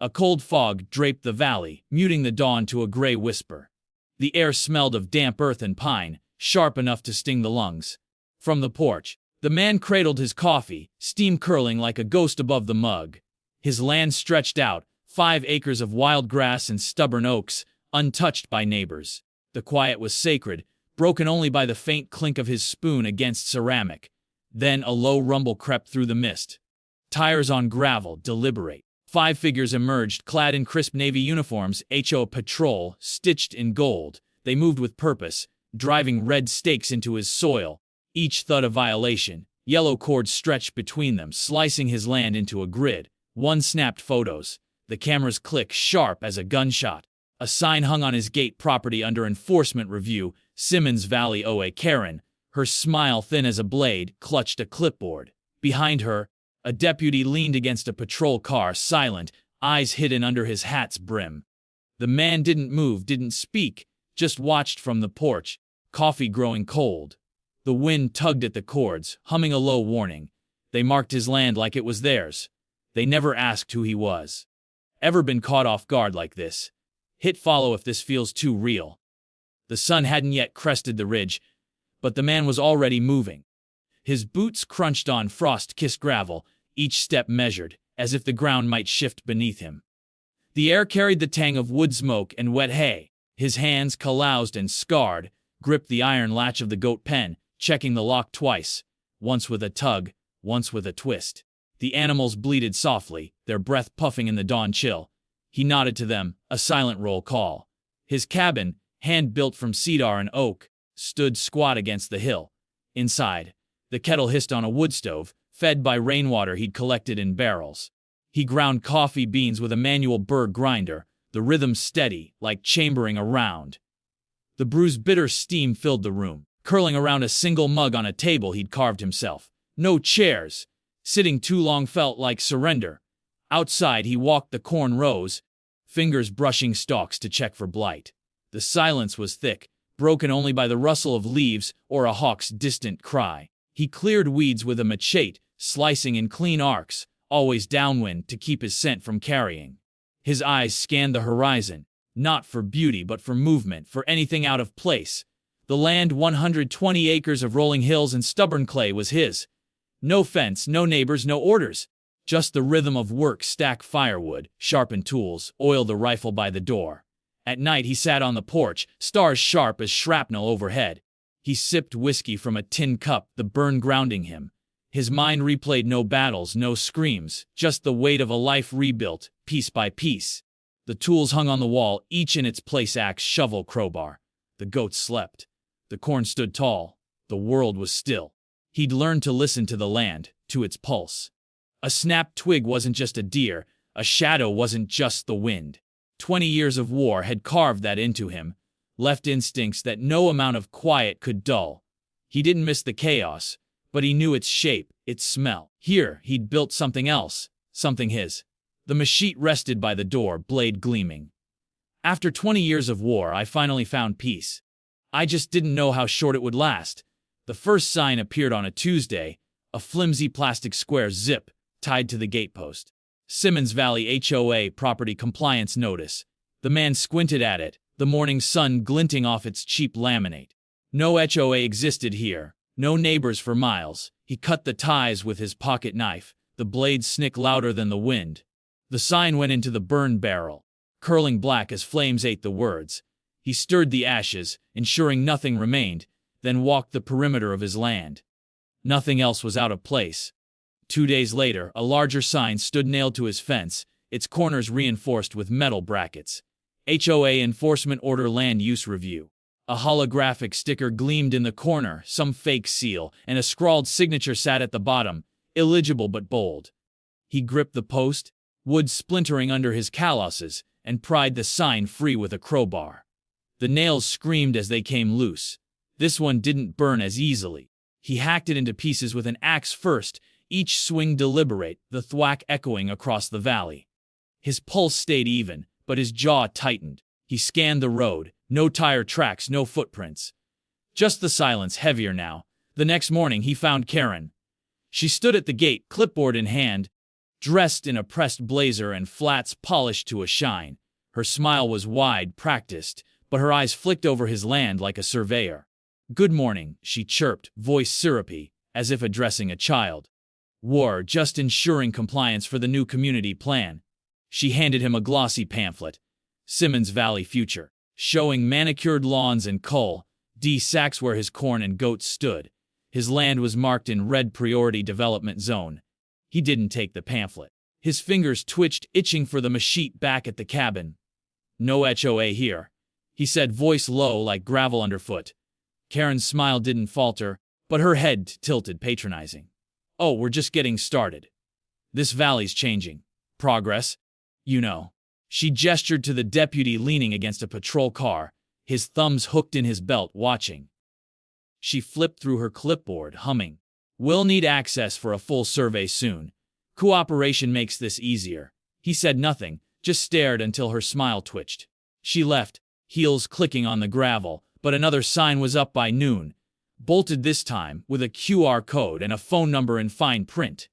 A cold fog draped the valley, muting the dawn to a gray whisper. The air smelled of damp earth and pine, sharp enough to sting the lungs. From the porch, the man cradled his coffee, steam curling like a ghost above the mug. His land stretched out, 5 acres of wild grass and stubborn oaks, untouched by neighbors. The quiet was sacred, broken only by the faint clink of his spoon against ceramic. Then a low rumble crept through the mist. Tires on gravel, deliberate. 5 figures emerged, clad in crisp navy uniforms, HO patrol, stitched in gold. They moved with purpose, driving red stakes into his soil, each thud a violation. Yellow cords stretched between them, slicing his land into a grid. One snapped photos. The camera's click sharp as a gunshot. A sign hung on his gate, property under enforcement review, Simmons Valley OA. Karen, her smile thin as a blade, clutched a clipboard. Behind her, a deputy leaned against a patrol car, silent, eyes hidden under his hat's brim. The man didn't move, didn't speak, just watched from the porch, coffee growing cold. The wind tugged at the cords, humming a low warning. They marked his land like it was theirs. They never asked who he was. Ever been caught off guard like this? Hit follow if this feels too real. The sun hadn't yet crested the ridge, but the man was already moving. His boots crunched on frost-kissed gravel, each step measured, as if the ground might shift beneath him. The air carried the tang of wood smoke and wet hay. His hands, calloused and scarred, gripped the iron latch of the goat pen, checking the lock twice, once with a tug, once with a twist. The animals bleated softly, their breath puffing in the dawn chill. He nodded to them, a silent roll call. His cabin, hand-built from cedar and oak, stood squat against the hill. Inside, the kettle hissed on a wood stove, fed by rainwater he'd collected in barrels. He ground coffee beans with a manual burr grinder, the rhythm steady, like chambering a round. The brew's bitter steam filled the room, curling around a single mug on a table he'd carved himself. No chairs. Sitting too long felt like surrender. Outside he walked the corn rows, fingers brushing stalks to check for blight. The silence was thick, broken only by the rustle of leaves or a hawk's distant cry. He cleared weeds with a machete, slicing in clean arcs, always downwind to keep his scent from carrying. His eyes scanned the horizon, not for beauty but for movement, for anything out of place. The land, 120 acres of rolling hills and stubborn clay, was his. No fence, no neighbors, no orders. Just the rhythm of work: stack firewood, sharpen tools, oil the rifle by the door. At night he sat on the porch, stars sharp as shrapnel overhead. He sipped whiskey from a tin cup, the burn grounding him. His mind replayed no battles, no screams, just the weight of a life rebuilt, piece by piece. The tools hung on the wall, each in its place: axe, shovel, crowbar. The goats slept. The corn stood tall. The world was still. He'd learned to listen to the land, to its pulse. A snapped twig wasn't just a deer, a shadow wasn't just the wind. 20 years of war had carved that into him, left instincts that no amount of quiet could dull. He didn't miss the chaos, but he knew its shape, its smell. Here, he'd built something else, something his. The machete rested by the door, blade gleaming. After 20 years of war, I finally found peace. I just didn't know how short it would last. The first sign appeared on a Tuesday, a flimsy plastic square zip tied to the gatepost. Simmons Valley HOA Property Compliance Notice. The man squinted at it, the morning sun glinting off its cheap laminate. No HOA existed here, no neighbors for miles. He cut the ties with his pocket knife, the blade snicked louder than the wind. The sign went into the burn barrel, curling black as flames ate the words. He stirred the ashes, ensuring nothing remained, then walked the perimeter of his land. Nothing else was out of place. 2 days later, a larger sign stood nailed to his fence, its corners reinforced with metal brackets. HOA Enforcement Order Land Use Review. A holographic sticker gleamed in the corner, some fake seal, and a scrawled signature sat at the bottom, illegible but bold. He gripped the post, wood splintering under his calluses, and pried the sign free with a crowbar. The nails screamed as they came loose. This one didn't burn as easily. He hacked it into pieces with an axe first, each swing deliberate, the thwack echoing across the valley. His pulse stayed even, but his jaw tightened. He scanned the road, no tire tracks, no footprints. Just the silence, heavier now. The next morning he found Karen. She stood at the gate, clipboard in hand. dressed in a pressed blazer and flats polished to a shine. Her smile was wide, practiced, but her eyes flicked over his land like a surveyor. "Good morning," she chirped, voice syrupy, as if addressing a child. "War, just ensuring compliance for the new community plan." She handed him a glossy pamphlet. Simmons Valley Future, showing manicured lawns and cul-de sacs where his corn and goats stood. His land was marked in red priority development zone. He didn't take the pamphlet. His fingers twitched, itching for the machete back at the cabin. "No HOA here," he said, voice low like gravel underfoot. Karen's smile didn't falter, but her head tilted, patronizing. "Oh, we're just getting started. This valley's changing. Progress, you know." She gestured to the deputy leaning against a patrol car, his thumbs hooked in his belt, watching. She flipped through her clipboard, humming. "We'll need access for a full survey soon. Cooperation makes this easier." He said nothing, just stared until her smile twitched. She left, heels clicking on the gravel, but another sign was up by noon, bolted this time with a QR code and a phone number in fine print.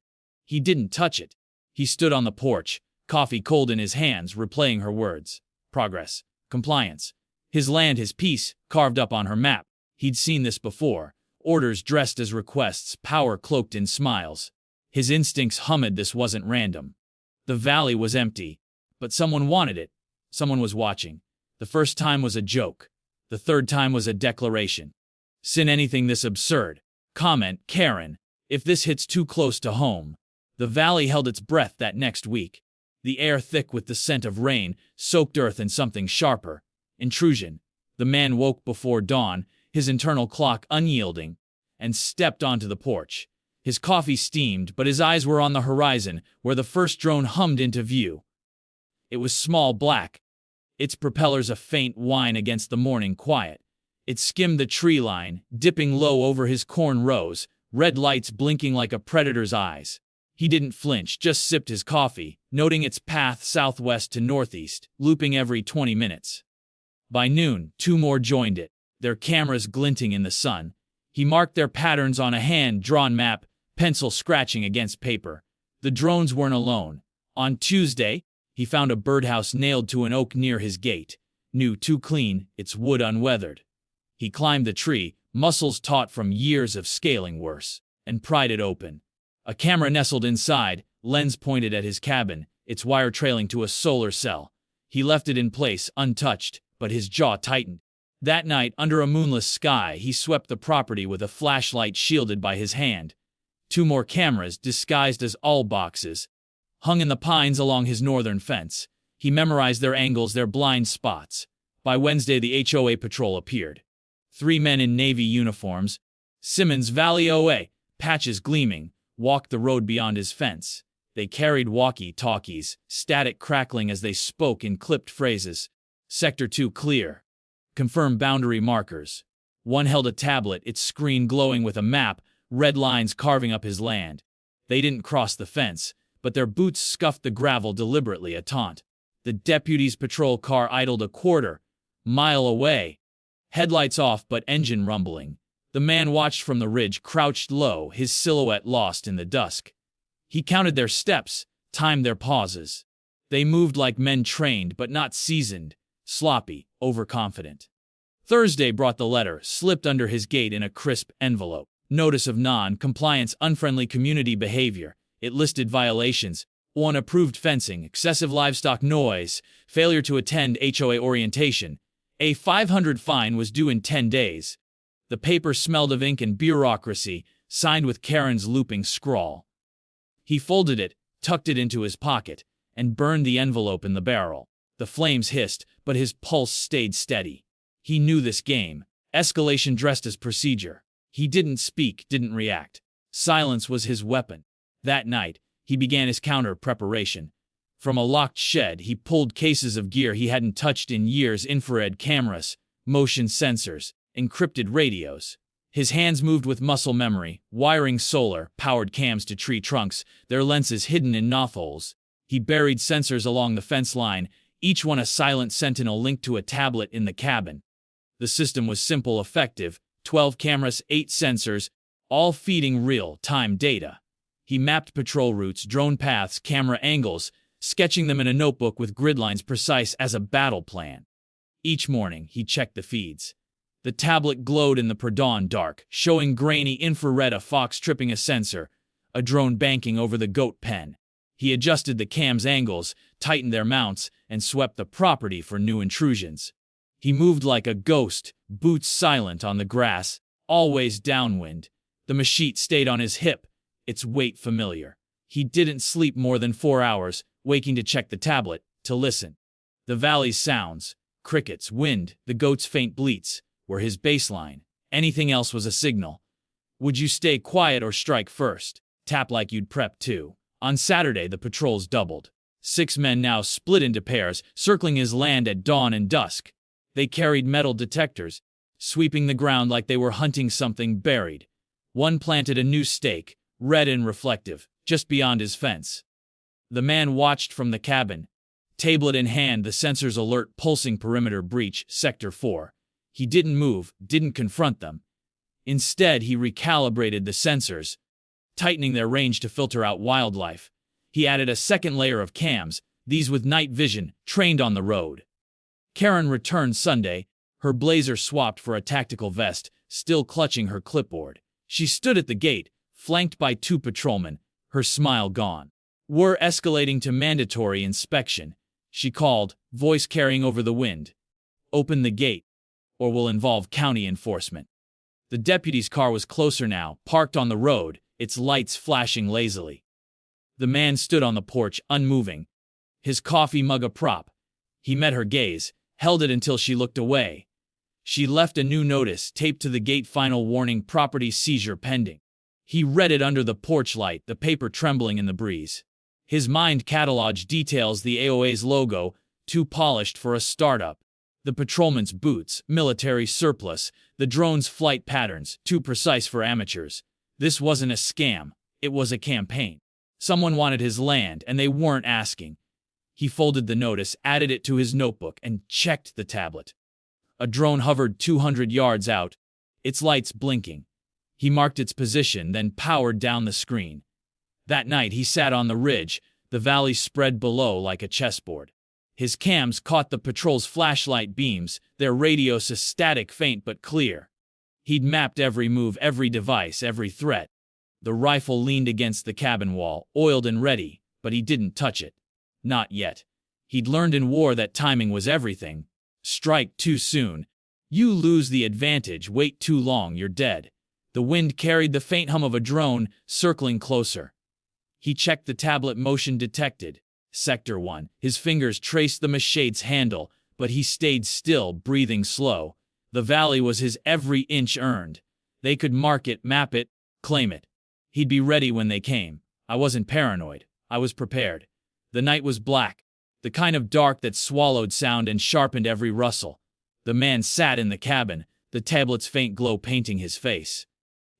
He didn't touch it. He stood on the porch, coffee cold in his hands, replaying her words. Progress, compliance. His land, his peace, carved up on her map. He'd seen this before. Orders dressed as requests, power cloaked in smiles. His instincts hummed this wasn't random. The valley was empty, but someone wanted it. Someone was watching. The first time was a joke. The third time was a declaration. "Sin anything this absurd." Comment, Karen. "If this hits too close to home." The valley held its breath that next week. The air thick with the scent of rain, soaked earth, and something sharper. Intrusion. The man woke before dawn, his internal clock unyielding, and stepped onto the porch. His coffee steamed, but his eyes were on the horizon, where the first drone hummed into view. It was small, black, its propellers a faint whine against the morning quiet. It skimmed the tree line, dipping low over his corn rows, red lights blinking like a predator's eyes. He didn't flinch, just sipped his coffee, noting its path southwest to northeast, looping every 20 minutes. By noon, two more joined it, their cameras glinting in the sun. He marked their patterns on a hand-drawn map, pencil scratching against paper. The drones weren't alone. On Tuesday, he found a birdhouse nailed to an oak near his gate. New, too clean, its wood unweathered. He climbed the tree, muscles taut from years of scaling worse, and pried it open. A camera nestled inside, lens pointed at his cabin, its wire trailing to a solar cell. He left it in place, untouched, but his jaw tightened. That night, under a moonless sky, he swept the property with a flashlight shielded by his hand. Two more cameras, disguised as all boxes, hung in the pines along his northern fence. He memorized their angles, their blind spots. By Wednesday, the HOA patrol appeared. 3 men in Navy uniforms, Simmons Valley OA, patches gleaming, walked the road beyond his fence. They carried walkie-talkies, static crackling as they spoke in clipped phrases. Sector 2 clear. Confirm boundary markers. One held a tablet, its screen glowing with a map, red lines carving up his land. They didn't cross the fence, but their boots scuffed the gravel deliberately, a taunt. The deputy's patrol car idled a quarter-mile away. Headlights off but engine rumbling. The man watched from the ridge, crouched low, his silhouette lost in the dusk. He counted their steps, timed their pauses. They moved like men trained but not seasoned, sloppy, overconfident. Thursday brought the letter, slipped under his gate in a crisp envelope. Notice of non-compliance, unfriendly community behavior. It listed violations: unapproved fencing, excessive livestock noise, failure to attend HOA orientation. A $500 fine was due in 10 days. The paper smelled of ink and bureaucracy, signed with Karen's looping scrawl. He folded it, tucked it into his pocket, and burned the envelope in the barrel. The flames hissed, but his pulse stayed steady. He knew this game. Escalation dressed as procedure. He didn't speak, didn't react. Silence was his weapon. That night, he began his counter-preparation. From a locked shed, he pulled cases of gear he hadn't touched in years: infrared cameras, motion sensors, encrypted radios. His hands moved with muscle memory, wiring solar-powered cams to tree trunks, their lenses hidden in knotholes. He buried sensors along the fence line, each one a silent sentinel linked to a tablet in the cabin. The system was simple, effective: 12 cameras, 8 sensors, all feeding real-time data. He mapped patrol routes, drone paths, camera angles, sketching them in a notebook with gridlines precise as a battle plan. Each morning, he checked the feeds. The tablet glowed in the pre-dawn dark, showing grainy infrared, a fox tripping a sensor, a drone banking over the goat pen. He adjusted the cam's angles, tightened their mounts, and swept the property for new intrusions. He moved like a ghost, boots silent on the grass, always downwind. The machete stayed on his hip, its weight familiar. He didn't sleep more than 4 hours, waking to check the tablet, to listen. The valley's sounds, crickets, wind, the goat's faint bleats, were his baseline. Anything else was a signal. Would you stay quiet or strike first? Tap like you'd prep too. On Saturday, the patrols doubled. 6 men now split into pairs, circling his land at dawn and dusk. They carried metal detectors, sweeping the ground like they were hunting something buried. One planted a new stake, red and reflective, just beyond his fence. The man watched from the cabin, tablet in hand, the sensors alert, pulsing perimeter breach, Sector 4. He didn't move, didn't confront them. Instead, he recalibrated the sensors, tightening their range to filter out wildlife. He added a second layer of cams, these with night vision, trained on the road. Karen returned Sunday, her blazer swapped for a tactical vest, still clutching her clipboard. She stood at the gate, flanked by 2 patrolmen, her smile gone. "We're escalating to mandatory inspection," she called, voice carrying over the wind. "Open the gate, or we'll involve county enforcement." The deputy's car was closer now, parked on the road, its lights flashing lazily. The man stood on the porch, unmoving, his coffee mug a prop. He met her gaze, held it until she looked away. She left a new notice, taped to the gate, final warning, property seizure pending. He read it under the porch light, the paper trembling in the breeze. His mind cataloged details, the AOA's logo, too polished for a startup. The patrolman's boots, military surplus, the drone's flight patterns, too precise for amateurs. This wasn't a scam, it was a campaign. Someone wanted his land, and they weren't asking. He folded the notice, added it to his notebook, and checked the tablet. A drone hovered 200 yards out, its lights blinking. He marked its position, then powered down the screen. That night he sat on the ridge, the valley spread below like a chessboard. His cams caught the patrol's flashlight beams, their radios a static, faint but clear. He'd mapped every move, every device, every threat. The rifle leaned against the cabin wall, oiled and ready, but he didn't touch it. Not yet. He'd learned in war that timing was everything. Strike too soon, you lose the advantage. Wait too long, you're dead. The wind carried the faint hum of a drone, circling closer. He checked the tablet, motion detected. Sector 1. His fingers traced the machete's handle, but he stayed still, breathing slow. The valley was his, every inch earned. They could mark it, map it, claim it. He'd be ready when they came. I wasn't paranoid. I was prepared. The night was black, the kind of dark that swallowed sound and sharpened every rustle. The man sat in the cabin, the tablet's faint glow painting his face.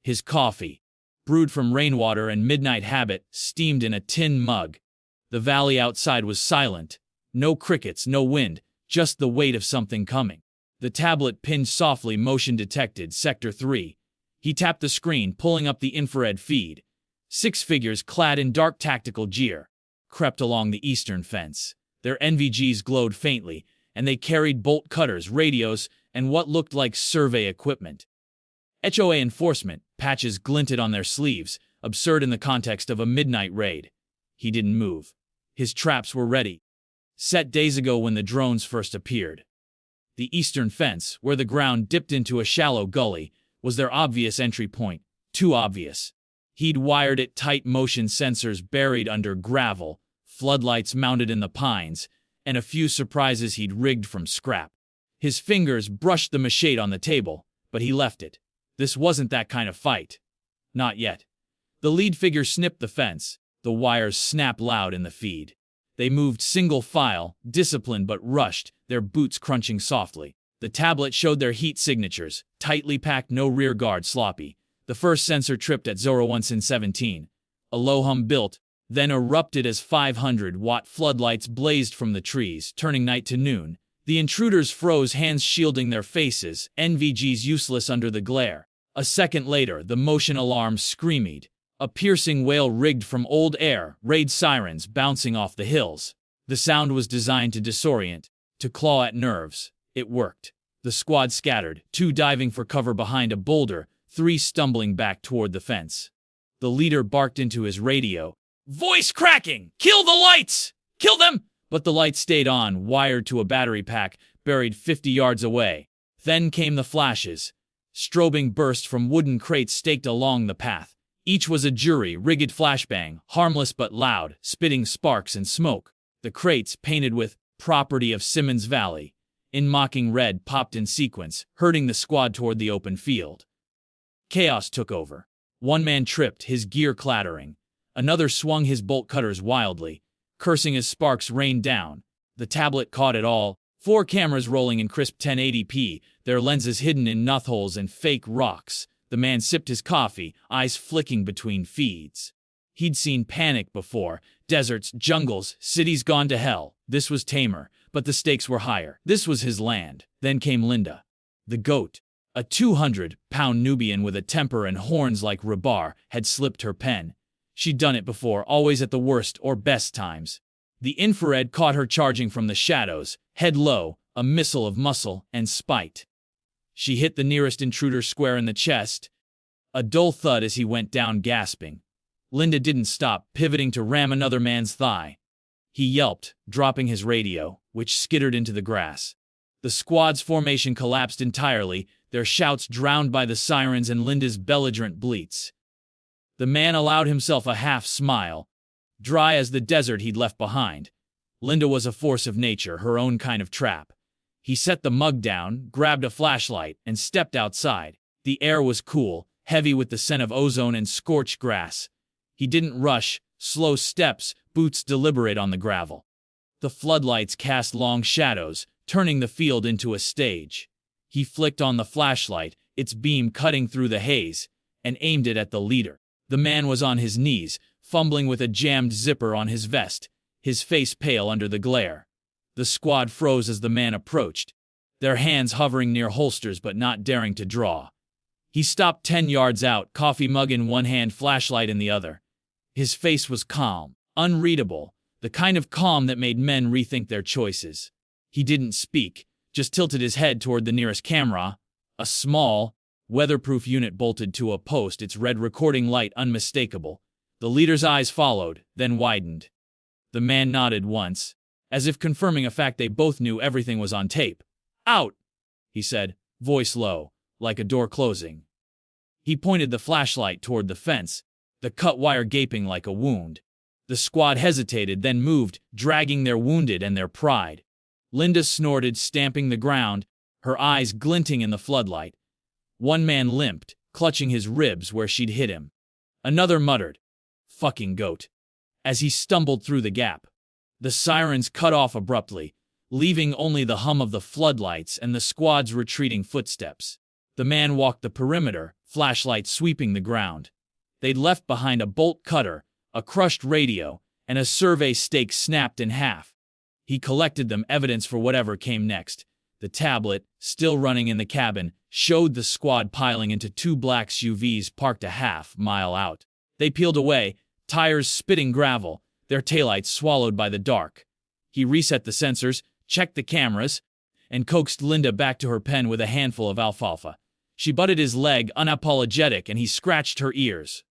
His coffee, brewed from rainwater and midnight habit, steamed in a tin mug. The valley outside was silent. No crickets, no wind, just the weight of something coming. The tablet pinned softly, motion detected, Sector 3. He tapped the screen, pulling up the infrared feed. 6 figures clad in dark tactical gear crept along the eastern fence. Their NVGs glowed faintly, and they carried bolt cutters, radios, and what looked like survey equipment. HOA enforcement patches glinted on their sleeves, absurd in the context of a midnight raid. He didn't move. His traps were ready, set days ago when the drones first appeared. The eastern fence, where the ground dipped into a shallow gully, was their obvious entry point, too obvious. He'd wired it tight, motion sensors buried under gravel, floodlights mounted in the pines, and a few surprises he'd rigged from scrap. His fingers brushed the machete on the table, but he left it. This wasn't that kind of fight. Not yet. The lead figure snipped the fence. The wires snapped loud in the feed. They moved single file, disciplined but rushed, their boots crunching softly. The tablet showed their heat signatures, tightly packed, no rear guard, sloppy. The first sensor tripped at 01:17. A low hum built, then erupted as 500-watt floodlights blazed from the trees, turning night to noon. The intruders froze, hands shielding their faces, NVGs useless under the glare. A second later, the motion alarm screamed. A piercing wail rigged from old air raid sirens bouncing off the hills. The sound was designed to disorient, to claw at nerves. It worked. The squad scattered, 2 diving for cover behind a boulder, 3 stumbling back toward the fence. The leader barked into his radio. "Voice cracking! Kill the lights! Kill them!" But the light stayed on, wired to a battery pack, buried 50 yards away. Then came the flashes. Strobing burst from wooden crates staked along the path. Each was a jury-rigged flashbang, harmless but loud, spitting sparks and smoke. The crates, painted with "Property of Simmons Valley" in mocking red, popped in sequence, herding the squad toward the open field. Chaos took over. One man tripped, his gear clattering. Another swung his bolt cutters wildly, cursing as sparks rained down. The tablet caught it all. 4 cameras rolling in crisp 1080p, their lenses hidden in knothholes and fake rocks. The man sipped his coffee, eyes flicking between feeds. He'd seen panic before. Deserts, jungles, cities gone to hell. This was tamer, but the stakes were higher. This was his land. Then came Linda. The goat. A 200-pound Nubian with a temper and horns like Rabar had slipped her pen. She'd done it before, always at the worst or best times. The infrared caught her charging from the shadows, head low, a missile of muscle and spite. She hit the nearest intruder square in the chest. A dull thud as he went down gasping. Linda didn't stop, pivoting to ram another man's thigh. He yelped, dropping his radio, which skittered into the grass. The squad's formation collapsed entirely, their shouts drowned by the sirens and Linda's belligerent bleats. The man allowed himself a half-smile, dry as the desert he'd left behind. Linda was a force of nature, her own kind of trap. He set the mug down, grabbed a flashlight, and stepped outside. The air was cool, heavy with the scent of ozone and scorched grass. He didn't rush, slow steps, boots deliberate on the gravel. The floodlights cast long shadows, turning the field into a stage. He flicked on the flashlight, its beam cutting through the haze, and aimed it at the leader. The man was on his knees, fumbling with a jammed zipper on his vest, his face pale under the glare. The squad froze as the man approached, their hands hovering near holsters but not daring to draw. He stopped 10 yards out, coffee mug in one hand, flashlight in the other. His face was calm, unreadable, the kind of calm that made men rethink their choices. He didn't speak, just tilted his head toward the nearest camera, a small, weatherproof unit bolted to a post, its red recording light unmistakable. The leader's eyes followed, then widened. The man nodded once, as if confirming a fact they both knew. Everything was on tape. "Out," he said, voice low, like a door closing. He pointed the flashlight toward the fence, the cut wire gaping like a wound. The squad hesitated, then moved, dragging their wounded and their pride. Linda snorted, stamping the ground, her eyes glinting in the floodlight. One man limped, clutching his ribs where she'd hit him. Another muttered, "Fucking goat," as he stumbled through the gap. The sirens cut off abruptly, leaving only the hum of the floodlights and the squad's retreating footsteps. The man walked the perimeter, flashlight sweeping the ground. They'd left behind a bolt cutter, a crushed radio, and a survey stake snapped in half. He collected them, evidence for whatever came next. The tablet, still running in the cabin, showed the squad piling into 2 black SUVs parked a half-mile out. They peeled away, tires spitting gravel, their taillights swallowed by the dark. He reset the sensors, checked the cameras, and coaxed Linda back to her pen with a handful of alfalfa. She butted his leg, unapologetic, and he scratched her ears.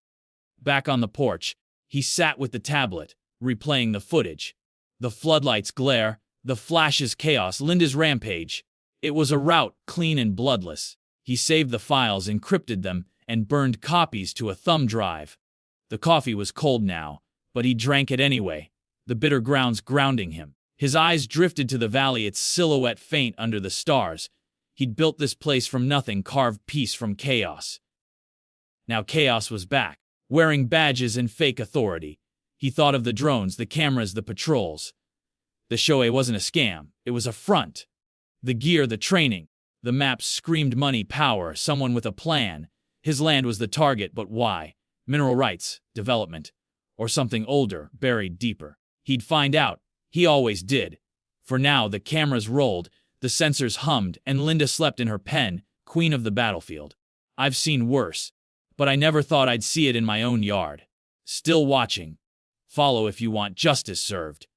Back on the porch, he sat with the tablet, replaying the footage. The floodlights' glare, the flashes' chaos, Linda's rampage. It was a rout, clean and bloodless. He saved the files, encrypted them, and burned copies to a thumb drive. The coffee was cold now, but he drank it anyway, the bitter grounds grounding him. His eyes drifted to the valley, its silhouette faint under the stars. He'd built this place from nothing, carved peace from chaos. Now chaos was back, wearing badges and fake authority. He thought of the drones, the cameras, the patrols. The Shoei wasn't a scam, it was a front. The gear, the training, the maps screamed money, power, someone with a plan. His land was the target, but why? Mineral rights, development, or something older, buried deeper. He'd find out. He always did. For now, the cameras rolled, the sensors hummed, and Linda slept in her pen, queen of the battlefield. I've seen worse. but I never thought I'd see it in my own yard. Still watching. Follow if you want justice served.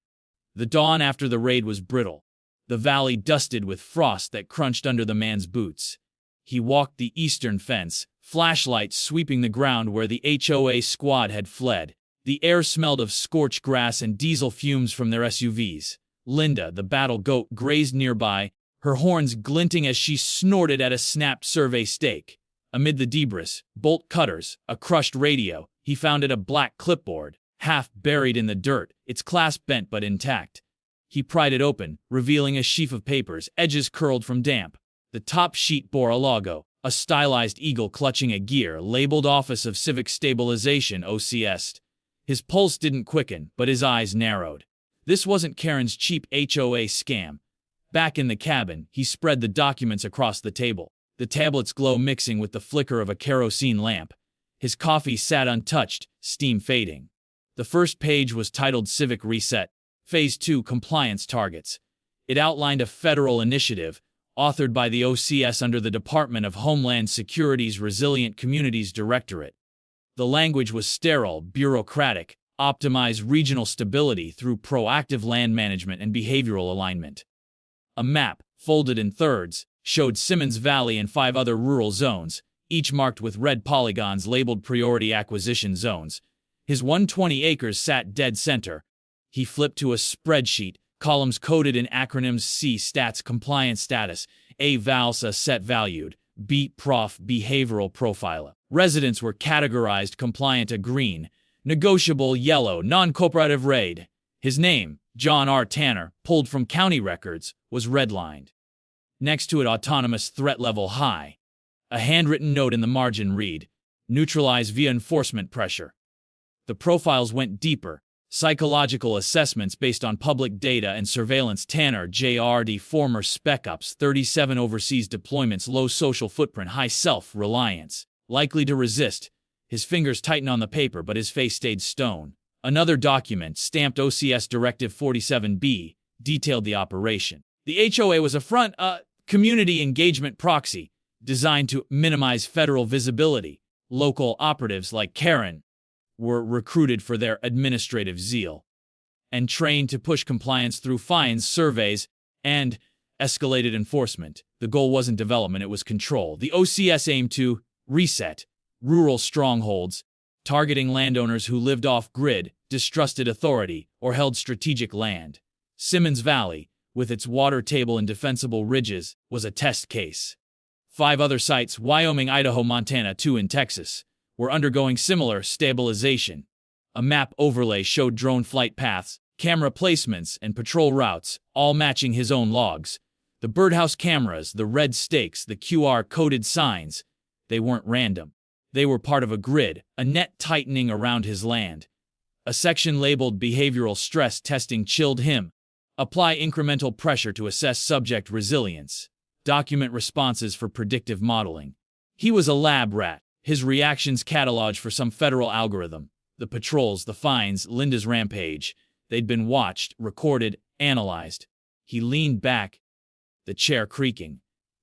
The dawn after the raid was brittle. The valley dusted with frost that crunched under the man's boots. He walked the eastern fence, flashlights sweeping the ground where the HOA squad had fled. The air smelled of scorched grass and diesel fumes from their SUVs. Linda, the battle goat, grazed nearby, her horns glinting as she snorted at a snapped survey stake. Amid the debris, bolt cutters, a crushed radio, he found a black clipboard, half buried in the dirt, its clasp bent but intact. He pried it open, revealing a sheaf of papers, edges curled from damp. The top sheet bore a logo, a stylized eagle clutching a gear labeled Office of Civic Stabilization OCS. His pulse didn't quicken, but his eyes narrowed. This wasn't Karen's cheap HOA scam. Back in the cabin, he spread the documents across the table, the tablet's glow mixing with the flicker of a kerosene lamp. His coffee sat untouched, steam fading. The first page was titled Civic Reset, Phase 2 Compliance Targets. It outlined a federal initiative, authored by the OCS under the Department of Homeland Security's Resilient Communities Directorate. The language was sterile, bureaucratic, optimize regional stability through proactive land management and behavioral alignment. A map, folded in thirds, showed Simmons Valley and 5 other rural zones, each marked with red polygons labeled priority acquisition zones. His 120 acres sat dead center. He flipped to a spreadsheet, columns coded in acronyms: C stats compliance status, A VALSA set valued, B prof behavioral profile. Residents were categorized compliant a green, negotiable yellow, non-cooperative red. His name, John R. Tanner, pulled from county records, was redlined. Next to it, autonomous threat level high. A handwritten note in the margin read, neutralize via enforcement pressure. The profiles went deeper. Psychological assessments based on public data and surveillance. Tanner, JRD, former Spec Ops, 37 overseas deployments, low social footprint, high self-reliance, likely to resist. His fingers tightened on the paper, but his face stayed stone. Another document, stamped OCS Directive 47B, detailed the operation. The HOA was a community engagement proxy, designed to minimize federal visibility. Local operatives like Karen were recruited for their administrative zeal and trained to push compliance through fines, surveys, and escalated enforcement. The goal wasn't development, it was control. The OCS aimed to reset rural strongholds, targeting landowners who lived off-grid, distrusted authority, or held strategic land. Simmons Valley, with its water table and defensible ridges, was a test case. 5 other sites, Wyoming, Idaho, Montana, 2 in Texas, were undergoing similar stabilization. A map overlay showed drone flight paths, camera placements, and patrol routes, all matching his own logs. The birdhouse cameras, the red stakes, the QR-coded signs, they weren't random. They were part of a grid, a net tightening around his land. A section labeled Behavioral Stress Testing chilled him. Apply incremental pressure to assess subject resilience. Document responses for predictive modeling. He was a lab rat. His reactions cataloged for some federal algorithm. The patrols, the fines, Linda's rampage. They'd been watched, recorded, analyzed. He leaned back, the chair creaking.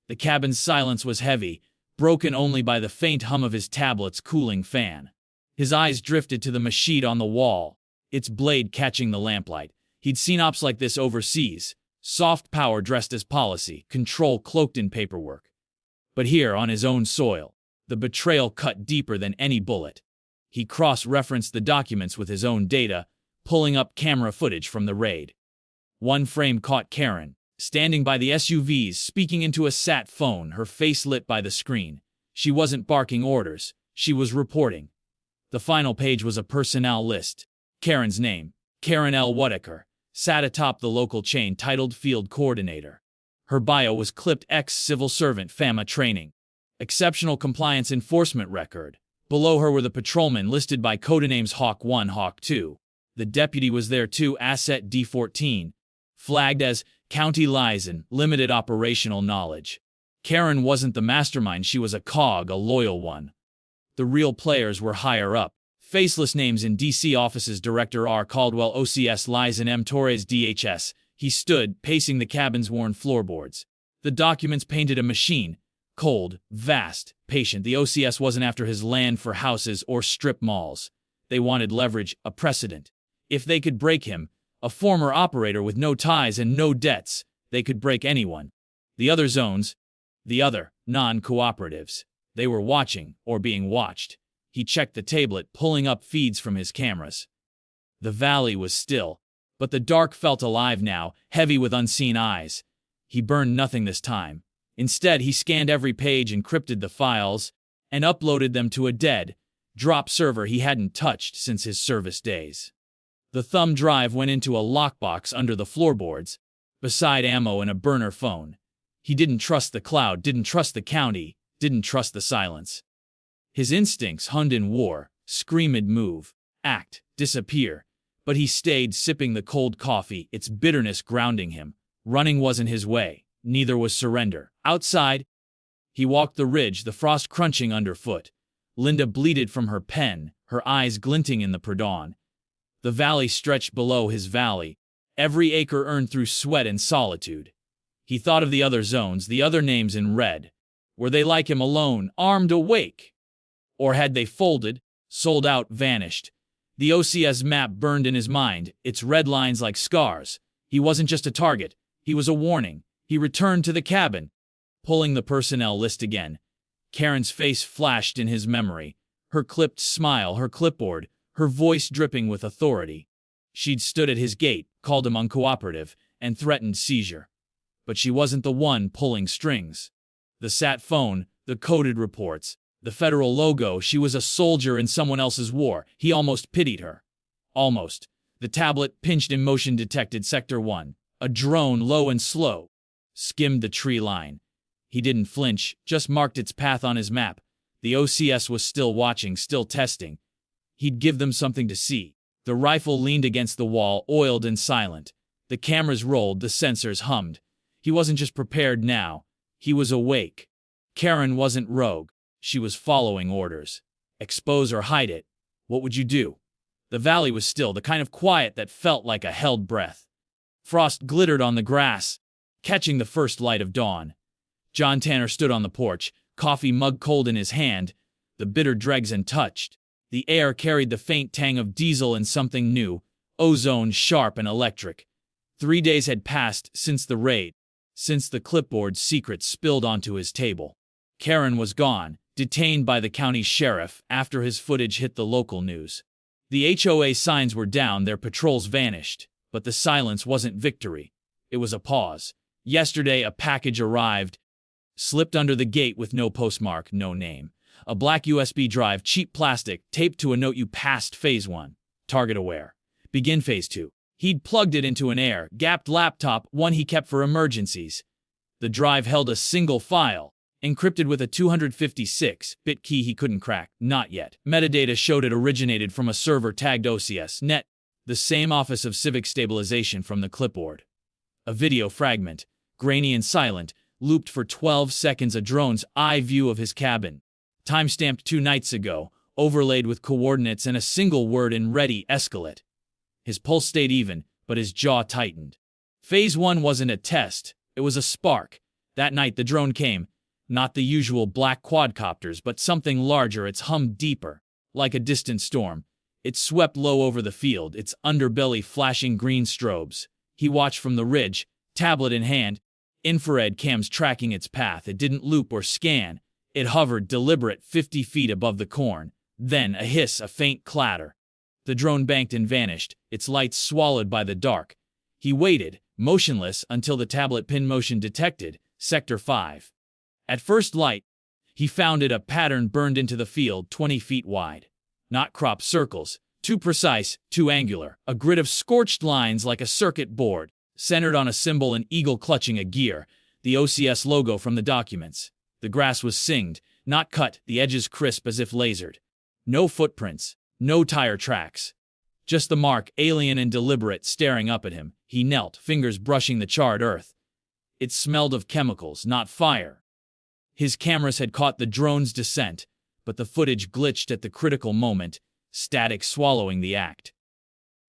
The cabin's silence was heavy, broken only by the faint hum of his tablet's cooling fan. His eyes drifted to the machete on the wall, its blade catching the lamplight. He'd seen ops like this overseas. Soft power dressed as policy, control cloaked in paperwork. But here, on his own soil, the betrayal cut deeper than any bullet. He cross-referenced the documents with his own data, pulling up camera footage from the raid. One frame caught Karen, standing by the SUVs, speaking into a sat phone, her face lit by the screen. She wasn't barking orders, she was reporting. The final page was a personnel list. Karen's name, Karen L. Whitaker, sat atop the local chain titled Field Coordinator. Her bio was clipped ex-civil servant, FAMA training. Exceptional compliance enforcement record. Below her were the patrolmen listed by codenames Hawk 1, Hawk 2. The deputy was there too, Asset D14, flagged as County Liaison, limited operational knowledge. Karen wasn't the mastermind, she was a cog, a loyal one. The real players were higher up. Faceless names in D.C. offices: Director R. Caldwell, OCS Liaison M. Torres, DHS. He stood, pacing the cabin's worn floorboards. The documents painted a machine, Cold, vast, patient. The OCS wasn't after his land for houses or strip malls. They wanted leverage, a precedent. If they could break him, a former operator with no ties and no debts, they could break anyone. The other zones, the other non-cooperatives, they were watching or being watched. He checked the tablet, pulling up feeds from his cameras. The valley was still, but the dark felt alive now, heavy with unseen eyes. He burned nothing this time. Instead, he scanned every page, encrypted the files, and uploaded them to a dead-drop server he hadn't touched since his service days. The thumb drive went into a lockbox under the floorboards, beside ammo and a burner phone. He didn't trust the cloud, didn't trust the county, didn't trust the silence. His instincts hummed in war, screamed move, act, disappear, but he stayed sipping the cold coffee, its bitterness grounding him. Running wasn't his way, neither was surrender. Outside, he walked the ridge, the frost crunching underfoot. Linda bleated from her pen, her eyes glinting in the pre-dawn. The valley stretched below his valley, every acre earned through sweat and solitude. He thought of the other zones, the other names in red. Were they like him, alone, armed, awake? Or had they folded, sold out, vanished? The OCS map burned in his mind, its red lines like scars. He wasn't just a target, he was a warning. He returned to the cabin, pulling the personnel list again. Karen's face flashed in his memory, her clipped smile, her clipboard, her voice dripping with authority. She'd stood at his gate, called him uncooperative, and threatened seizure. But she wasn't the one pulling strings. The sat phone, the coded reports, the federal logo, she was a soldier in someone else's war. He almost pitied her. Almost. The tablet, pinched in motion, detected Sector 1. A drone, low and slow, skimmed the tree line. He didn't flinch, just marked its path on his map. The OCS was still watching, still testing. He'd give them something to see. The rifle leaned against the wall, oiled and silent. The cameras rolled, the sensors hummed. He wasn't just prepared now. He was awake. Karen wasn't rogue. She was following orders. Expose or hide it. What would you do? The valley was still, the kind of quiet that felt like a held breath. Frost glittered on the grass, catching the first light of dawn. John Tanner stood on the porch, coffee mug cold in his hand, the bitter dregs untouched. The air carried the faint tang of diesel and something new, ozone, sharp and electric. 3 days had passed since the raid, since the clipboard's secrets spilled onto his table. Karen was gone, detained by the county sheriff after his footage hit the local news. The HOA signs were down, their patrols vanished. But the silence wasn't victory. It was a pause. Yesterday, a package arrived, slipped under the gate with no postmark, no name. A black USB drive, cheap plastic, taped to a note. You passed Phase 1. Target aware. Begin Phase 2. He'd plugged it into an air-gapped laptop, one he kept for emergencies. The drive held a single file, encrypted with a 256-bit key he couldn't crack. Not yet. Metadata showed it originated from a server tagged OCS.net. The same Office of Civic Stabilization from the clipboard. A video fragment, grainy and silent, looped for 12 seconds, a drone's eye view of his cabin. Timestamped 2 nights ago, overlaid with coordinates and a single word in ready, escalate. His pulse stayed even, but his jaw tightened. Phase 1 wasn't a test, it was a spark. That night the drone came, not the usual black quadcopters, but something larger. Its hum deeper, like a distant storm. It swept low over the field, its underbelly flashing green strobes. He watched from the ridge, tablet in hand, infrared cams tracking its path. It didn't loop or scan. It hovered, deliberate, 50 feet above the corn. Then a hiss, a faint clatter. The drone banked and vanished, its lights swallowed by the dark. He waited, motionless, until the tablet pin motion detected Sector 5. At first light, he found it a pattern burned into the field 20 feet wide. Not crop circles, too precise, too angular, a grid of scorched lines like a circuit board, centered on a symbol, an eagle clutching a gear, the OCS logo from the documents. The grass was singed, not cut, the edges crisp as if lasered. No footprints, no tire tracks. Just the mark, alien and deliberate, staring up at him. He knelt, fingers brushing the charred earth. It smelled of chemicals, not fire. His cameras had caught the drone's descent, but the footage glitched at the critical moment, static swallowing the act.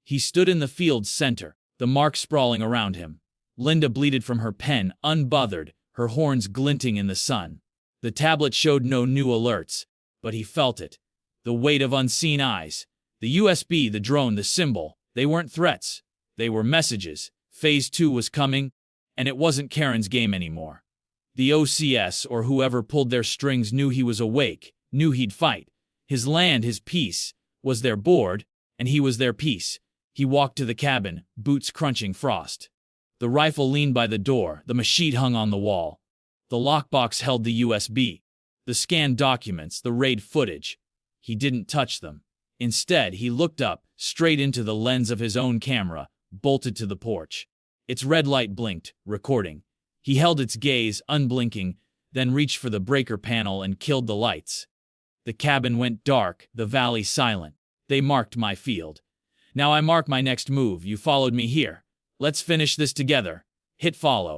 He stood in the field's center, the mark sprawling around him. Linda bleated from her pen, unbothered, her horns glinting in the sun. The tablet showed no new alerts, but he felt it. The weight of unseen eyes. The USB, the drone, the symbol. They weren't threats. They were messages. Phase 2 was coming, and it wasn't Karen's game anymore. The OCS, or whoever pulled their strings, knew he was awake, knew he'd fight. His land, his peace, was their board, and he was their peace. He walked to the cabin, boots crunching frost. The rifle leaned by the door, the machete hung on the wall. The lockbox held the USB, the scanned documents, the raid footage. He didn't touch them. Instead, he looked up, straight into the lens of his own camera, bolted to the porch. Its red light blinked, recording. He held its gaze, unblinking, then reached for the breaker panel and killed the lights. The cabin went dark, the valley silent. They marked my field. Now I mark my next move. You followed me here. Let's finish this together. Hit follow.